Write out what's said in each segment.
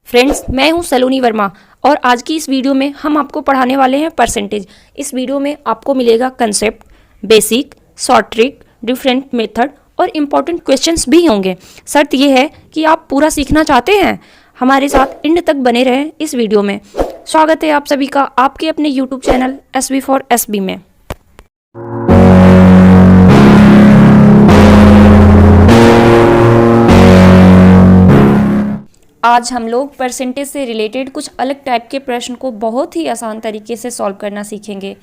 Friends, मैं हूं सलोनी वर्मा और आज की इस वीडियो में हम आपको पढ़ाने वाले हैं परसेंटेज। इस वीडियो में आपको मिलेगा concept, basic, short trick, different method और इम्पॉर्टेंट क्वेश्चंस भी होंगे। शर्त यह है कि आप पूरा सीखना चाहते हैं, हमारे साथ एंड तक बने रहें इस वीडियो में। स्वागत है आप सभी का आपके अपने YouTube channel SB for SB में। आज हम लोग परसेंटेज से रिलेटेड कुछ अलग टाइप के प्रश्न को बहुत ही आसान तरीके से सॉल्व करना सीखेंगे।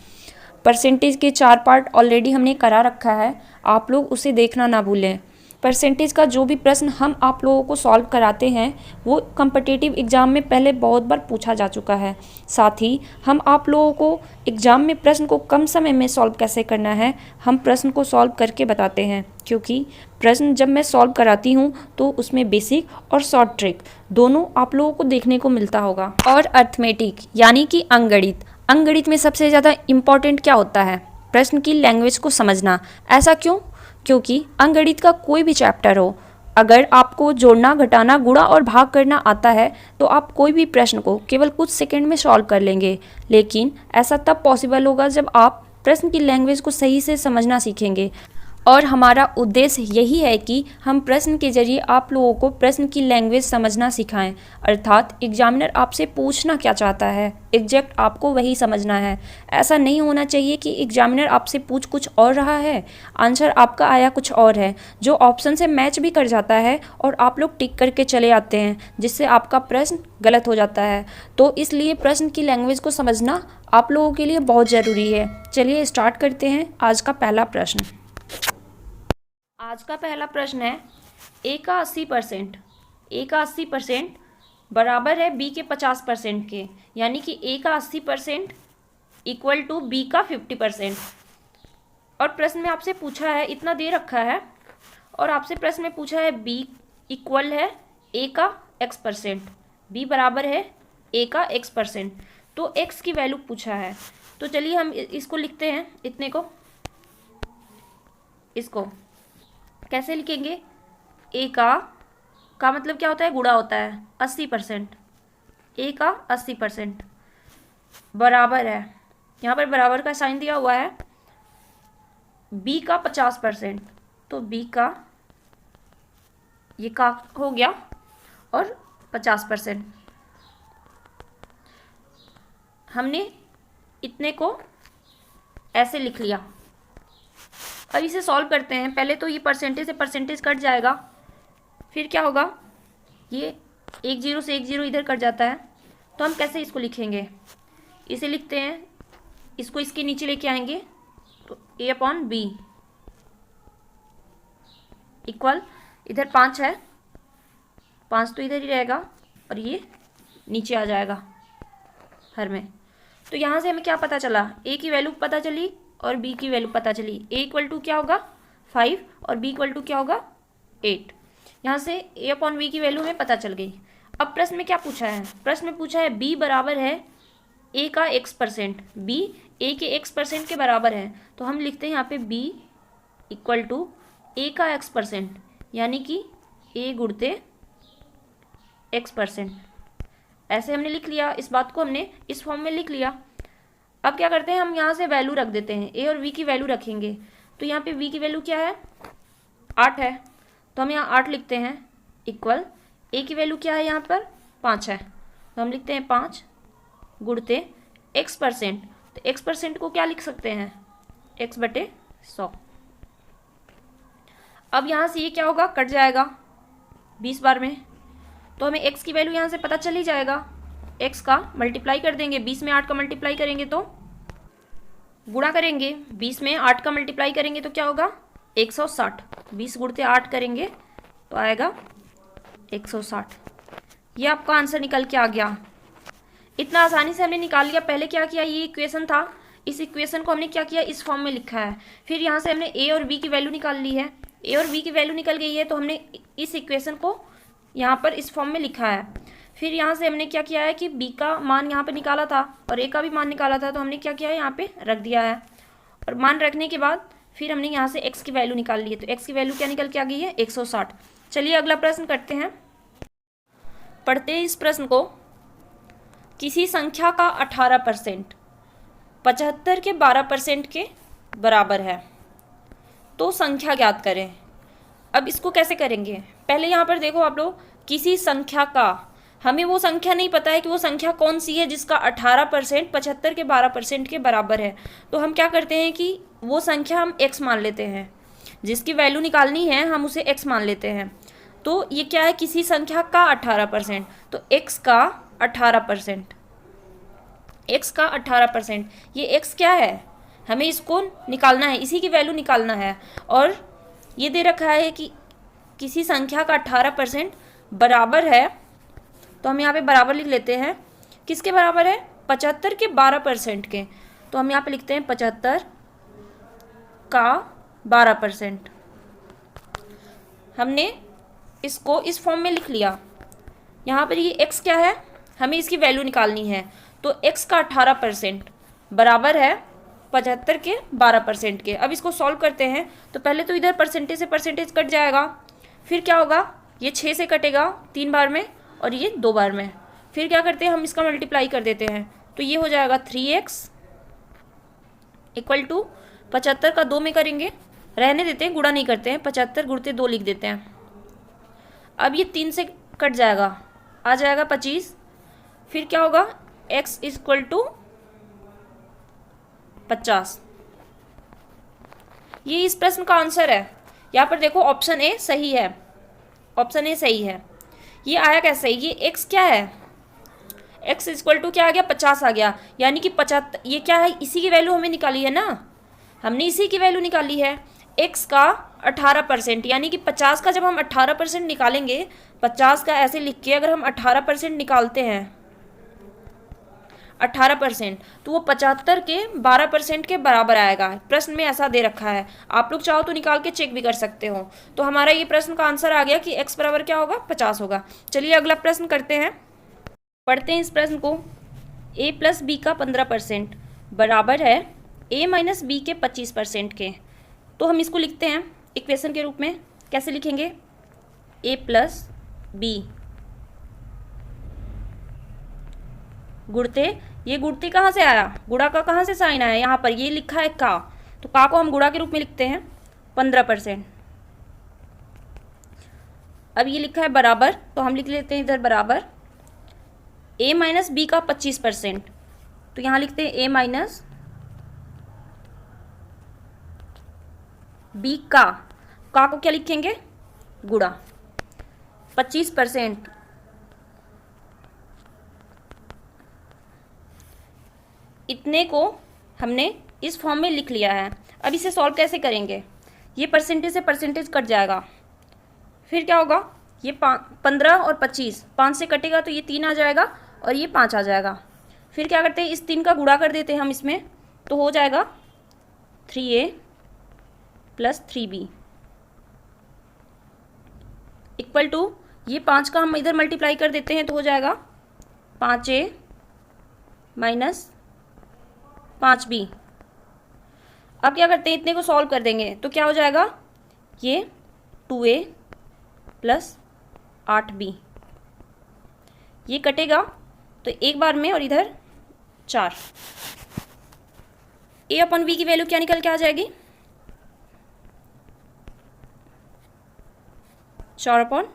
परसेंटेज के 4 पार्ट ऑलरेडी हमने करा रखा है, आप लोग उसे देखना ना भूलें। परसेंटेज का जो भी प्रश्न हम आप लोगों को सॉल्व कराते हैं वो कॉम्पिटिटिव एग्ज़ाम में पहले बहुत बार पूछा जा चुका है। साथ ही हम आप लोगों को एग्ज़ाम में प्रश्न को कम समय में सॉल्व कैसे करना है हम प्रश्न को सॉल्व करके बताते हैं, क्योंकि प्रश्न जब मैं सॉल्व कराती हूँ तो उसमें बेसिक और शॉर्ट ट्रिक दोनों आप लोगों को देखने को मिलता होगा। और अर्थमेटिक यानी कि अंकगणित में सबसे ज़्यादा इम्पॉर्टेंट क्या होता है? प्रश्न की लैंग्वेज को समझना। ऐसा क्यों? क्योंकि अंकगणित का कोई भी चैप्टर हो, अगर आपको जोड़ना, घटाना, गुणा और भाग करना आता है तो आप कोई भी प्रश्न को केवल कुछ सेकंड में सॉल्व कर लेंगे। लेकिन ऐसा तब पॉसिबल होगा जब आप प्रश्न की लैंग्वेज को सही से समझना सीखेंगे। और हमारा उद्देश्य यही है कि हम प्रश्न के जरिए आप लोगों को प्रश्न की लैंग्वेज समझना सिखाएं। अर्थात एग्जामिनर आपसे पूछना क्या चाहता है एग्जैक्ट आपको वही समझना है। ऐसा नहीं होना चाहिए कि एग्जामिनर आपसे पूछ कुछ और रहा है, आंसर आपका आया कुछ और है, जो ऑप्शन से मैच भी कर जाता है और आप लोग टिक करके चले आते हैं, जिससे आपका प्रश्न गलत हो जाता है। तो इसलिए प्रश्न की लैंग्वेज को समझना आप लोगों के लिए बहुत ज़रूरी है। चलिए स्टार्ट करते हैं आज का पहला प्रश्न। आज का पहला प्रश्न है ए का 80% बराबर है बी के 50% के, यानी कि ए का 80% इक्वल टू बी का 50%। और प्रश्न में आपसे पूछा है, इतना दे रखा है और आपसे प्रश्न में पूछा है बी इक्वल है ए का x%, बी बराबर है ए का x%। तो x की वैल्यू पूछा है, तो चलिए हम इसको लिखते हैं। इतने को इसको कैसे लिखेंगे? ए का मतलब क्या होता है? गुणा होता है 80%। ए का 80% बराबर है, यहाँ पर बराबर का साइन दिया हुआ है, बी का 50%। तो बी का ये का हो गया और 50%। हमने इतने को ऐसे लिख लिया। अब इसे सॉल्व करते हैं। पहले तो ये परसेंटेज से परसेंटेज कट जाएगा, फिर क्या होगा, ये 1 0 से 1 0 इधर कट जाता है। तो हम कैसे इसको लिखेंगे? इसे लिखते हैं, इसको इसके नीचे लेके आएंगे तो A/B इक्वल, इधर 5 है, 5 तो इधर ही रहेगा और ये नीचे आ जाएगा हर में। तो यहाँ से हमें क्या पता चला? ए की वैल्यू पता चली और बी की वैल्यू पता चली। ए इक्वल टू क्या होगा 5 और बी इक्वल टू क्या होगा 8। यहाँ से A/B की वैल्यू हमें पता चल गई। अब प्रश्न में क्या पूछा है? प्रश्न में पूछा है बी बराबर है ए का x%, बी ए के x% के बराबर है। तो हम लिखते हैं यहाँ पे बी इक्वल टू ए का x%, यानी कि ए गुणते x%। ऐसे हमने लिख लिया, इस बात को हमने इस फॉर्म में लिख लिया। अब क्या करते हैं, हम यहाँ से वैल्यू रख देते हैं, ए और वी की वैल्यू रखेंगे। तो यहाँ पे वी की वैल्यू क्या है? 8 है, तो हम यहाँ 8 लिखते हैं इक्वल, ए की वैल्यू क्या है यहाँ पर? 5 है, तो हम लिखते हैं 5 गुणते x%। तो x% को क्या लिख सकते हैं? x/100। अब यहाँ से ये क्या होगा, कट जाएगा 20 बार में, तो हमें x की वैल्यू यहाँ से पता चल ही जाएगा। x का मल्टीप्लाई कर देंगे, 20 में 8 का मल्टीप्लाई करेंगे तो गुणा करेंगे, 20 में 8 का मल्टीप्लाई करेंगे तो क्या होगा 160। 20 गुणते 8 करेंगे तो आएगा 160। ये आपका आंसर निकल के आ गया। इतना आसानी से हमने निकाल लिया। पहले क्या किया, ये इक्वेशन था, इस इक्वेशन को हमने क्या किया, इस फॉर्म में लिखा है। फिर यहाँ से हमने ए और बी की वैल्यू निकाल ली है, ए और बी की वैल्यू निकल गई है, तो हमने इस इक्वेशन को यहाँ पर इस फॉर्म में लिखा है। फिर यहाँ से हमने क्या किया है कि बी का मान यहाँ पे निकाला था और ए का भी मान निकाला था, तो हमने क्या किया है, यहाँ पे रख दिया है। और मान रखने के बाद फिर हमने यहाँ से x की वैल्यू निकाल ली है, तो x की वैल्यू क्या निकल के आ गई है 160। चलिए अगला प्रश्न करते हैं। पढ़ते हैं इस प्रश्न को। किसी संख्या का 18% 75 के 12% के बराबर है, तो संख्या ज्ञात करें। अब इसको कैसे करेंगे? पहले यहाँ पर देखो आप लोग, किसी संख्या का, हमें वो संख्या नहीं पता है कि वो संख्या कौन सी है जिसका 18% 75 के 12% के बराबर है। तो हम क्या करते हैं कि वो संख्या हम x मान लेते हैं, जिसकी वैल्यू निकालनी है हम उसे x मान लेते हैं। तो ये क्या है? किसी संख्या का 18%, तो x का 18%, x का 18%, ये x क्या है? हमें इसको निकालना है, इसी की वैल्यू निकालना है। और ये दे रखा है कि किसी संख्या का 18% बराबर है, तो हम यहाँ पे बराबर लिख लेते हैं। किसके बराबर है? 75 के 12% के। तो हम यहाँ पे लिखते हैं 75 का 12%। हमने इसको इस फॉर्म में लिख लिया। यहाँ पर ये x क्या है? हमें इसकी वैल्यू निकालनी है। तो x का 18% बराबर है 75 के 12% के। अब इसको सॉल्व करते हैं। तो पहले तो इधर परसेंटेज से परसेंटेज कट जाएगा, फिर क्या होगा? ये 6 से कटेगा 3 बार में और ये 2 बार में। फिर क्या करते हैं? हम इसका मल्टीप्लाई कर देते हैं। तो ये हो जाएगा 3x इक्वल टू 75 का 2 में करेंगे, रहने देते हैं, गुणा नहीं करते हैं, 75 गुणते 2 लिख देते हैं। अब ये 3 से कट जाएगा, आ जाएगा 25। फिर क्या होगा? x equal to 50। ये इस प्रश्न का आंसर है। यहाँ पर देखो ऑप्शन ए सही है, ऑप्शन ए सही है। ये आया कैसे? ये x क्या है? x इक्वल टू क्या आ गया? 50 आ गया। यानी कि 75, ये क्या है? इसी की वैल्यू हमें निकाली है ना, हमने इसी की वैल्यू निकाली है। x का 18%, यानी कि 50 का जब हम 18% निकालेंगे, 50 का ऐसे लिख के अगर हम 18% निकालते हैं, 18%, तो वो 75 के 12% के बराबर आएगा। प्रश्न में ऐसा दे रखा है, आप लोग चाहो तो निकाल के चेक भी कर सकते हो। तो हमारा ये प्रश्न का आंसर आ गया कि x बराबर क्या होगा? 50 होगा। चलिए अगला प्रश्न करते हैं, पढ़ते हैं इस प्रश्न को। a प्लस बी का 15% बराबर है a माइनस बी के 25% के। तो हम इसको लिखते हैं इक्वेशन के रूप में। कैसे लिखेंगे? a प्लस बी गुणते, ये गुणते कहाँ से आया? गुणा का कहाँ से साइन आया? यहाँ पर ये लिखा है का, तो का को हम गुणा के रूप में लिखते हैं 15%। अब ये लिखा है बराबर, तो हम लिख लेते हैं इधर बराबर a माइनस बी का 25%। तो यहाँ लिखते हैं a माइनस बी का को क्या लिखेंगे? गुणा 25%। इतने को हमने इस फॉर्म में लिख लिया है। अब इसे सॉल्व कैसे करेंगे? ये परसेंटेज से परसेंटेज कट जाएगा, फिर क्या होगा? ये 15 और 25, 5 से कटेगा तो ये 3 आ जाएगा और ये 5 आ जाएगा। फिर क्या करते हैं? इस 3 का गुणा कर देते हैं हम इसमें, तो हो जाएगा 3a plus 3b equal to, ये 5 का हम इधर मल्टीप्लाई कर देते हैं तो हो जाएगा 5a माइनस 5b। अब क्या करते हैं? इतने को सॉल्व कर देंगे तो क्या हो जाएगा? ये 2a प्लस 8b, ये कटेगा तो एक बार में, और इधर 4। a अपन b की वैल्यू क्या निकल के आ जाएगी? 4/1।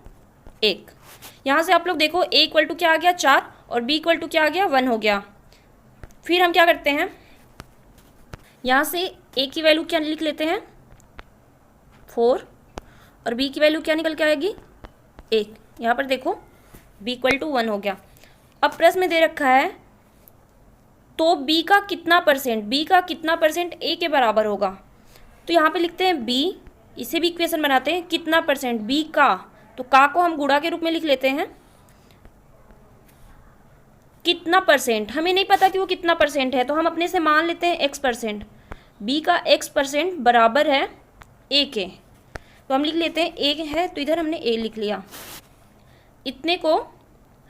यहाँ से आप लोग देखो a इक्वल टू क्या आ गया? 4, और b इक्वल टू क्या आ गया? 1 हो गया। फिर हम क्या करते हैं? यहाँ से a की वैल्यू क्या लिख लेते हैं? 4, और b की वैल्यू क्या निकल के आएगी? 1। यहाँ पर देखो b इक्वल टू 1 हो गया। अब प्रश्न में दे रखा है तो b का कितना परसेंट, b का कितना परसेंट a के बराबर होगा। तो यहाँ पे लिखते हैं b, इसे भी इक्वेशन बनाते हैं, कितना परसेंट b का, तो का को हम गुणा के रूप में लिख लेते हैं। कितना परसेंट, हमें नहीं पता कि वो कितना परसेंट है, तो हम अपने से मान लेते हैं x%। b का x% बराबर है a के, तो हम लिख लेते हैं a है, तो इधर हमने a लिख लिया। इतने को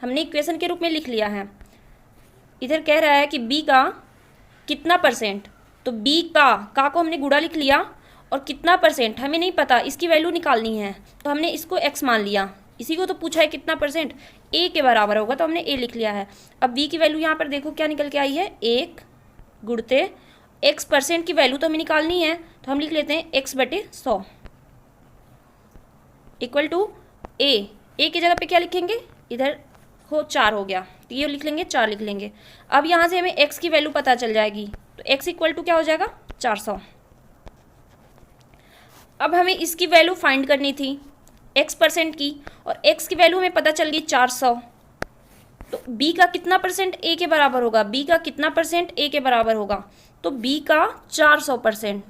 हमने इक्वेशन के रूप में लिख लिया है। इधर कह रहा है कि b का कितना परसेंट, तो b का को हमने गुणा लिख लिया, और कितना परसेंट हमें नहीं पता, इसकी वैल्यू निकालनी है, तो हमने इसको x मान लिया। इसी को तो पूछा है कितना परसेंट, ए के बराबर होगा, तो हमने ए लिख लिया है। अब बी की वैल्यू यहाँ पर देखो क्या निकल के आई है, 1 गुणते एक्स परसेंट की वैल्यू तो हमें निकालनी है, तो हम लिख लेते हैं x बटे 100 इक्वल टू ए की जगह पे क्या लिखेंगे, इधर हो 4 हो गया, तो ये लिख लेंगे 4 लिख लेंगे। अब यहाँ से हमें x की वैल्यू पता चल जाएगी, तो x इक्वल टू क्या हो जाएगा 400। अब हमें इसकी वैल्यू फाइंड करनी थी x परसेंट की, और x की वैल्यू हमें पता चल गई 400, तो b का कितना परसेंट a के बराबर होगा, b का कितना परसेंट a के बराबर होगा, तो b का 400%,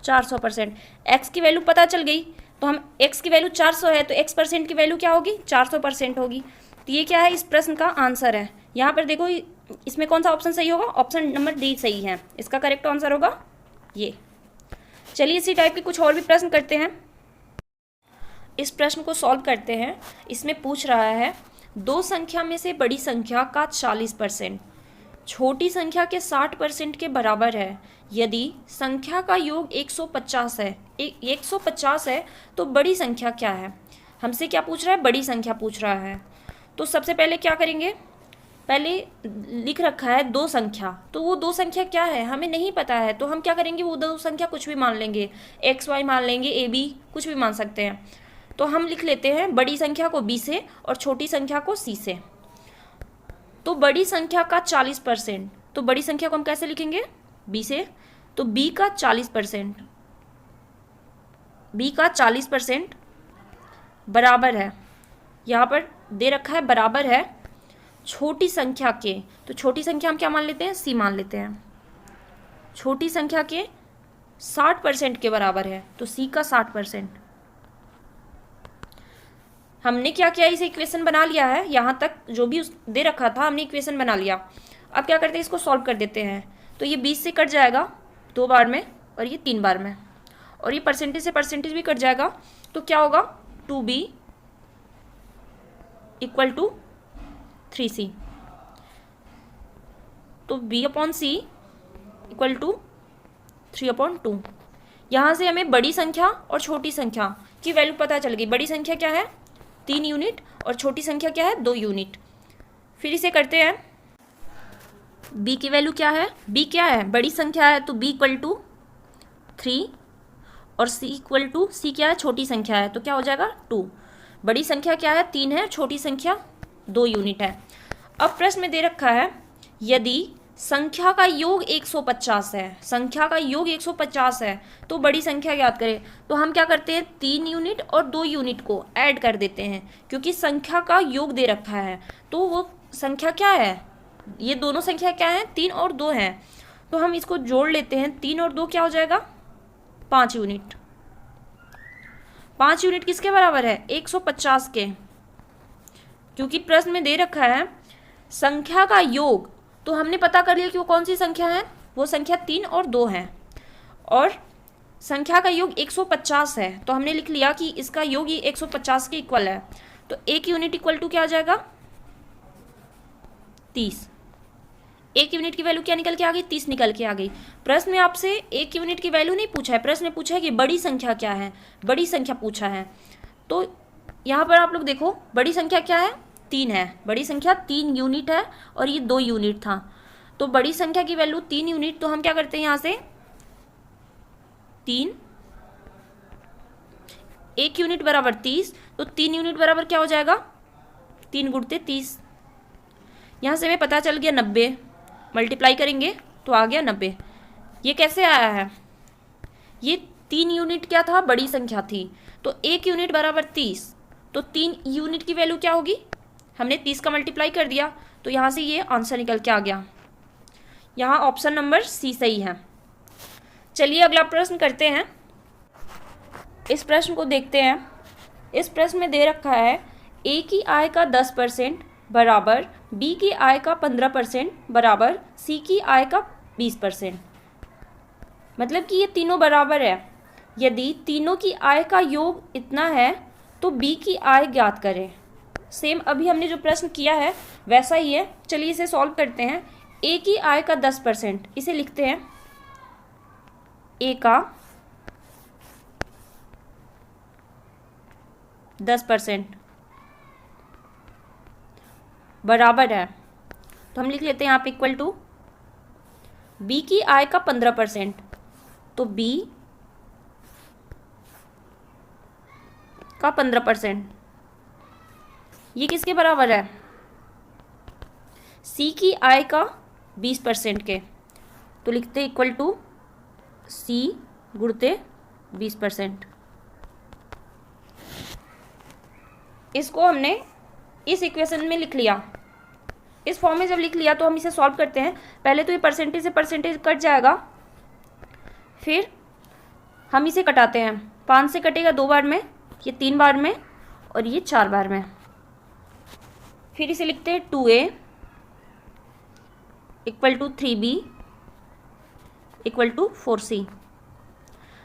400%। x की वैल्यू पता चल गई, तो हम x की वैल्यू 400 है, तो x परसेंट की वैल्यू क्या होगी, 400% होगी। तो ये क्या है, इस प्रश्न का आंसर है। यहाँ पर देखो इसमें कौन सा ऑप्शन सही होगा, ऑप्शन नंबर डी सही है, इसका करेक्ट आंसर होगा ये। चलिए इसी टाइप के कुछ और भी प्रश्न करते हैं। इस प्रश्न को सॉल्व करते हैं। इसमें पूछ रहा है दो संख्या में से बड़ी संख्या का 40% छोटी संख्या के 60% के बराबर है। यदि संख्या का योग 150 है, 150 है, तो बड़ी संख्या क्या है। हमसे क्या पूछ रहा है, बड़ी संख्या पूछ रहा है। तो सबसे पहले क्या करेंगे, पहले लिख रखा है दो संख्या, तो वो दो संख्या क्या है हमें नहीं पता है, तो हम क्या करेंगे, वो दो संख्या कुछ भी मान लेंगे, XY मान लेंगे, AB कुछ भी मान सकते हैं। तो हम लिख लेते हैं बड़ी संख्या को B से और छोटी संख्या को C से। तो बड़ी संख्या का 40%, तो बड़ी संख्या को हम कैसे लिखेंगे, B से, तो B का 40%, B का 40% बराबर है, यहाँ पर दे रखा है बराबर है छोटी संख्या के, तो छोटी संख्या हम क्या मान लेते हैं, C मान लेते हैं। छोटी संख्या के 60% के बराबर है, तो C का 60%। हमने क्या किया, इसे इक्वेशन बना लिया है, यहाँ तक जो भी दे रखा था हमने इक्वेशन बना लिया। अब क्या करते हैं, इसको सॉल्व कर देते हैं। तो ये 20 से कट जाएगा 2 बार में, और ये 3 बार में, और ये परसेंटेज से परसेंटेज भी कट जाएगा। तो क्या होगा, 2b इक्वल टू 3c, तो b/c इक्वल टू 3/2। यहाँ से हमें बड़ी संख्या और छोटी संख्या की वैल्यू पता चल गई। बड़ी संख्या क्या है 3 यूनिट, और छोटी संख्या क्या है 2 यूनिट। फिर इसे करते हैं, b की वैल्यू क्या है, b क्या है, बड़ी संख्या है, तो b इक्वल टू 3, और c इक्वल टू, c क्या है, छोटी संख्या है, तो क्या हो जाएगा 2। बड़ी संख्या क्या है 3 है, छोटी संख्या 2 यूनिट है। अब प्रश्न में दे रखा है यदि संख्या का योग 150 है, संख्या का योग 150 है, तो बड़ी संख्या याद करें। तो हम क्या करते हैं, 3 यूनिट और 2 यूनिट को ऐड कर देते हैं, क्योंकि संख्या का योग दे रखा है, तो वो संख्या क्या है, ये दोनों संख्या क्या है 3 और 2 हैं, तो हम इसको जोड़ लेते हैं। 3 और 2 क्या हो जाएगा 5 यूनिट। 5 यूनिट किसके बराबर है, 150 के, क्योंकि प्रश्न में दे रखा है संख्या का योग, तो हमने पता कर लिया कि वो कौन सी संख्या है, वो संख्या 3 और 2 है, और संख्या का योग 150 है, तो हमने लिख लिया कि इसका योग ही 150 के इक्वल है। तो 1 यूनिट इक्वल टू क्या आ जाएगा 30। 1 यूनिट की वैल्यू क्या निकल के आ गई, 30 निकल के आ गई। प्रश्न में आपसे 1 यूनिट की वैल्यू नहीं पूछा है, प्रश्न में पूछा है कि बड़ी संख्या क्या है, बड़ी संख्या पूछा है। तो यहाँ पर आप लोग देखो बड़ी संख्या क्या है 3 है, बड़ी संख्या 3 यूनिट है, और ये 2 यूनिट था, तो बड़ी संख्या की वैल्यू 3 यूनिट। तो हम क्या करते हैं यहाँ से 3, 1 यूनिट बराबर 30, तो 3 यूनिट बराबर क्या हो जाएगा 3 गुणते 30। यहाँ से हमें पता चल गया 90, मल्टीप्लाई करेंगे तो आ गया 90। ये कैसे आया है, ये 3 यूनिट क्या था, बड़ी संख्या थी, तो 1 यूनिट बराबर 30, तो 3 यूनिट की वैल्यू क्या होगी, हमने 30 का मल्टीप्लाई कर दिया, तो यहाँ से ये आंसर निकल के आ गया। यहाँ ऑप्शन नंबर सी सही है। चलिए अगला प्रश्न करते हैं। इस प्रश्न को देखते हैं। इस प्रश्न में दे रखा है ए की आय का 10% बराबर बी की आय का 15% बराबर सी की आय का 20%। मतलब कि ये तीनों बराबर है। यदि तीनों की आय का योग इतना है तो बी की आय ज्ञात करें। सेम अभी हमने जो प्रश्न किया है वैसा ही है। चलिए इसे सॉल्व करते हैं। ए की आय का 10%, इसे लिखते हैं ए का 10% बराबर है, तो हम लिख लेते हैं यहाँ पे इक्वल टू बी की आय का 15%, तो बी का 15% ये किसके बराबर है, सी की आय का 20% के, तो लिखते इक्वल टू सी गुणते 20%। इसको हमने इस इक्वेशन में लिख लिया, इस फॉर्म में जब लिख लिया तो हम इसे सॉल्व करते हैं। पहले तो ये परसेंटेज से परसेंटेज कट जाएगा, फिर हम इसे कटाते हैं। 5 से कटेगा 2 बार में, ये 3 बार में और ये 4 बार में। फिर इसे लिखते हैं 2a equal to 3b equal to 4c।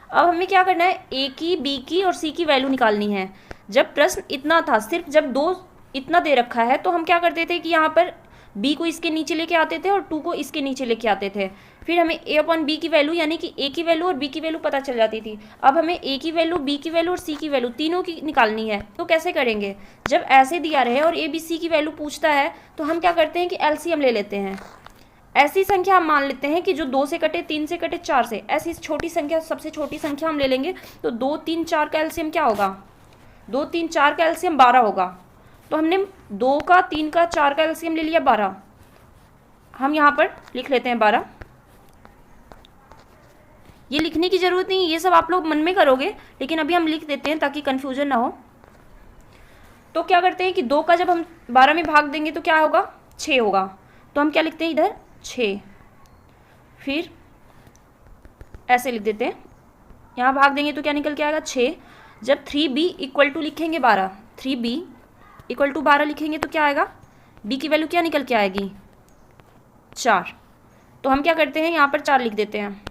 अब हमें क्या करना है, a की, b की और c की वैल्यू निकालनी है। जब प्रश्न इतना था, सिर्फ जब 2 इतना दे रखा है, तो हम क्या करते थे कि यहाँ पर b को इसके नीचे लेके आते थे और 2 को इसके नीचे लेके आते थे। फिर हमें a अपॉन b की वैल्यू यानी कि a की वैल्यू और b की वैल्यू पता चल जाती थी। अब हमें a की वैल्यू, b की वैल्यू और c की वैल्यू तीनों की निकालनी है। तो कैसे करेंगे, जब ऐसे दिया रहे और a b c की वैल्यू पूछता है तो हम क्या करते हैं कि एलसीएम ले लेते हैं। ऐसी संख्या हम मान लेते हैं कि जो 2 से कटे, 3 से कटे, 4 से, ऐसी छोटी संख्या, सबसे छोटी संख्या हम ले लेंगे। तो 2, 3, 4 का एलसीएम क्या होगा, 2, 3, 4 का एलसीएम 12 होगा। तो हमने 2 का, 3 का, 4 का एलसीएम ले लिया 12। हम यहाँ पर लिख लेते हैं 12। ये लिखने की ज़रूरत नहीं, ये सब आप लोग मन में करोगे, लेकिन अभी हम लिख देते हैं ताकि कन्फ्यूजन ना हो। तो क्या करते हैं कि 2 का जब हम 12 में भाग देंगे तो क्या होगा, 6 होगा। तो हम क्या लिखते हैं इधर 6, फिर ऐसे लिख देते हैं, यहाँ भाग देंगे तो क्या निकल के आएगा 6। जब 3b इक्वल टू लिखेंगे 12, 3b इक्वल टू 12 लिखेंगे तो क्या आएगा, b की वैल्यू क्या निकल के आएगी, 4। तो हम क्या करते हैं, यहाँ पर 4 लिख देते हैं।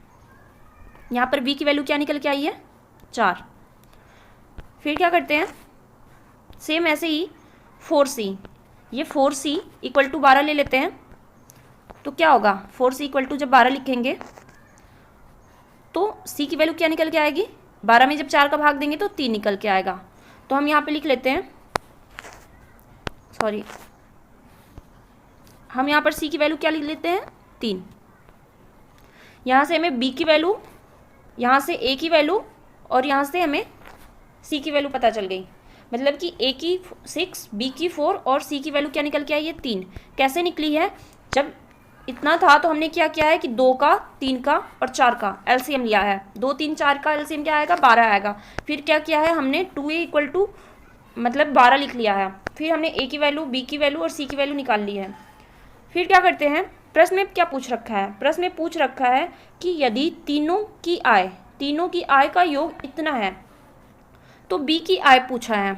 यहाँ पर b की वैल्यू क्या निकल के आई है, 4। फिर क्या करते हैं, सेम ऐसे ही 4c, ये 4c इक्वल टू 12 ले लेते हैं। तो क्या होगा, 4c इक्वल टू जब 12 लिखेंगे तो c की वैल्यू क्या निकल के आएगी, 12 में जब 4 का भाग देंगे तो 3 निकल के आएगा। तो हम यहाँ पे लिख लेते हैं, हम यहाँ पर c की वैल्यू क्या लिख लेते हैं, 3। यहाँ से हमें b की वैल्यू, यहाँ से a की वैल्यू और यहाँ से हमें c की वैल्यू पता चल गई। मतलब कि a की 6, b की 4 और c की वैल्यू क्या निकल के आई है, 3। कैसे निकली है, जब इतना था तो हमने क्या किया है कि 2 का, 3 का और 4 का एलसीएम लिया है। 2, 3, 4 का एलसीएम क्या आएगा, 12 आएगा। फिर क्या किया है हमने, 2a इक्वल टू मतलब 12 लिख लिया है। फिर हमने a की वैल्यू, b की वैल्यू और c की वैल्यू निकाल ली है। फिर क्या करते हैं, प्रश्न में क्या पूछ रखा है, प्रश्न में पूछ रखा है कि यदि तीनों की आय का योग इतना है, तो b की आय पूछा है।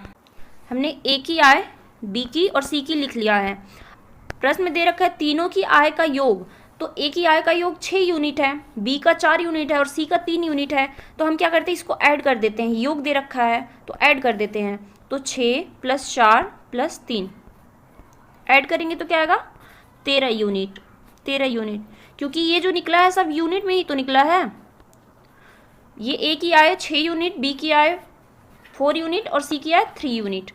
हमने a की आय, b की और c की लिख लिया है। प्रश्न में दे रखा है तीनों की आय का योग, तो a की आय का योग 6 यूनिट है, b का 4 यूनिट है और c का 3 यूनिट है। तो हम क्या करते हैं, इसको ऐड कर देते हैं, योग दे रखा है तो ऐड कर देते हैं। तो 6 + 4 + 3 ऐड करेंगे तो क्या आएगा, 13 यूनिट, 13 यूनिट। क्योंकि ये जो निकला है सब यूनिट में ही तो निकला है। ये a की आय 6 यूनिट, b की आय 4 यूनिट और c की आय 3 यूनिट।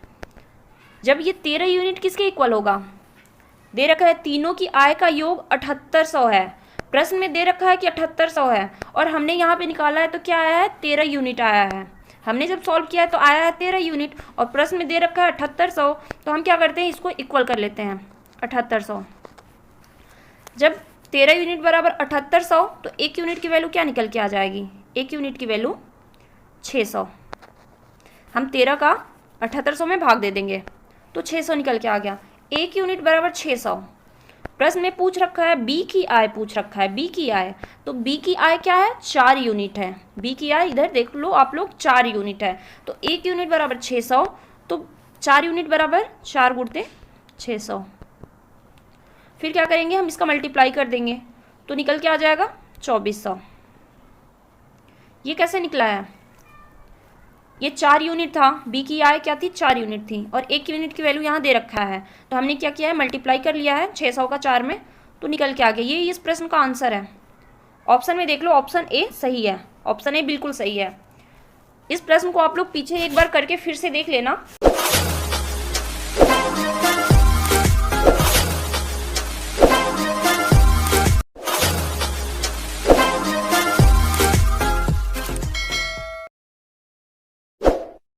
जब ये 13 यूनिट किसके इक्वल होगा, दे रखा है तीनों की आय का योग 7800 है। प्रश्न में दे रखा है कि 7800 है और हमने यहाँ पे निकाला है तो क्या आया है, 13 यूनिट आया है। हमने जब सॉल्व किया है तो आया है 13 यूनिट और प्रश्न में दे रखा है 7800। तो हम क्या करते हैं, इसको इक्वल कर लेते हैं 7800। जब 13 यूनिट बराबर 7800 तो 1 यूनिट की वैल्यू क्या निकल के आ जाएगी, 1 यूनिट की वैल्यू 600। हम 13 का 7800 में भाग दे देंगे तो 600 निकल के आ गया। 1 यूनिट बराबर 600। प्रश्न में पूछ रखा है b की आय, पूछ रखा है b की आय, तो b की आय क्या है, 4 यूनिट है। b की आय इधर देख लो आप लोग, 4 यूनिट है। तो 1 यूनिट बराबर 600, तो 4 यूनिट बराबर 4 गुणते 600। फिर क्या करेंगे, हम इसका मल्टीप्लाई कर देंगे तो निकल के आ जाएगा 2400। ये कैसे निकला है, ये 4 यूनिट था, b की आय क्या थी, 4 यूनिट थी और 1 यूनिट की वैल्यू यहाँ दे रखा है। तो हमने क्या किया है, मल्टीप्लाई कर लिया है 600 का 4 में, तो निकल के आ गया। ये इस प्रश्न का आंसर है। ऑप्शन में देख लो, ऑप्शन ए सही है, ऑप्शन ए बिल्कुल सही है। इस प्रश्न को आप लोग पीछे एक बार करके फिर से देख लेना।